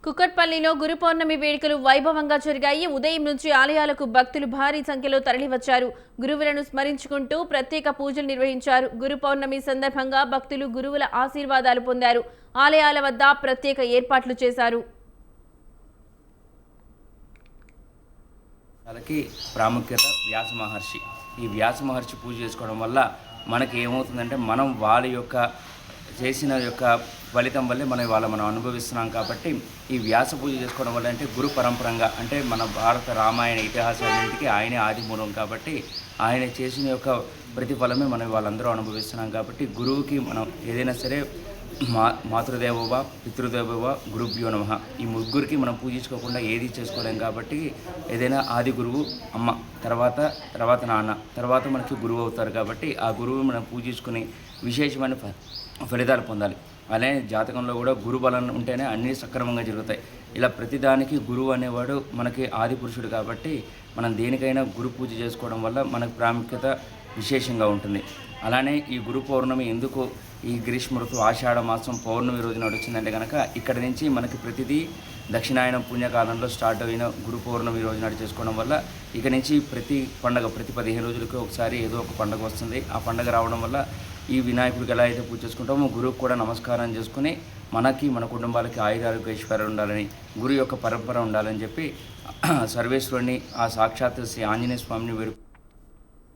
కుకట్పల్లిలో గురు పౌర్ణమి వేడుకలు వైభవంగా జరిగాయి. ఉదయం నుంచి ఆలయాలకు భక్తులు భారీ సంఖ్యలో తరలివచ్చారు. గురువులను స్మరించుకుంటూ ప్రత్యేక పూజలు నిర్వహించారు. గురు పౌర్ణమి సందర్భంగా భక్తులు గురువుల ఆశీర్వాదాలు పొందారు. ఆలయాల వద్ద ప్రత్యేక ఏర్పాట్లు చేశారు. ప్రాముఖ్యత వ్యాస మహర్షి. ఈ వ్యాస మహర్షి పూజ చేసుకోవడం వల్ల మనకి ఏమవుతుందంటే మనం వాళ్ళ యొక్క చేసిన యొక్క ఫలితం వల్లే మనం అనుభవిస్తున్నాం. కాబట్టి ఈ వ్యాస పూజ చేసుకోవడం వల్ల అంటే గురు పరంపరంగా అంటే మన భారత రామాయణ ఇతిహాసాలన్నింటికి ఆయనే ఆది మూలం. కాబట్టి ఆయన చేసిన యొక్క ప్రతిఫలమే మనం వాళ్ళందరూ అనుభవిస్తున్నాం. కాబట్టి గురువుకి మనం ఏదైనా సరే మాతృదేవోవ పితృదేవోవ గురుభ్యో నమః ఈ ముగ్గురికి మనం పూజించుకోకుండా ఏది చేసుకోలేం. కాబట్టి ఏదైనా ఆది గురువు అమ్మ, తర్వాత నాన్న, తర్వాత మనకి గురువు అవుతారు. కాబట్టి ఆ గురువు మనం పూజించుకుని విశేషమైన ఫలితాలు పొందాలి. అలానే జాతకంలో కూడా గురు బలం ఉంటేనే అన్నీ సక్రమంగా జరుగుతాయి. ఇలా ప్రతిదానికి గురువు అనేవాడు మనకి ఆది పురుషుడు. కాబట్టి మనం దేనికైనా గురు పూజ చేసుకోవడం వల్ల మనకు ప్రాముఖ్యత విశేషంగా ఉంటుంది. అలానే ఈ గురు పౌర్ణమి ఎందుకు ఈ గ్రీష్మ ఋతువు ఆషాఢ మాసం పౌర్ణమి రోజున వచ్చిందంటే కనుక ఇక్కడ నుంచి మనకి ప్రతిదీ దక్షిణాయనం పుణ్యకాలంలో స్టార్ట్ అయిన గురు పౌర్ణమి రోజున చేసుకోవడం వల్ల ఇక నుంచి ప్రతి 15 రోజులకి ఒకసారి ఏదో ఒక పండుగ వస్తుంది. ఆ పండుగ రావడం వల్ల ఈ వినాయకుడికి ఎలా అయితే పూజ చేసుకుంటామో గురువుకు కూడా నమస్కారం చేసుకుని మనకి మన కుటుంబాలకి ఆయురారోగ్య ఐశ్వర్యం ఉండాలని, గురు యొక్క పరంపర ఉండాలని చెప్పి సర్వేశ్వరుని ఆ సాక్షాత్ శ్రీ ఆంజనేయ స్వామిని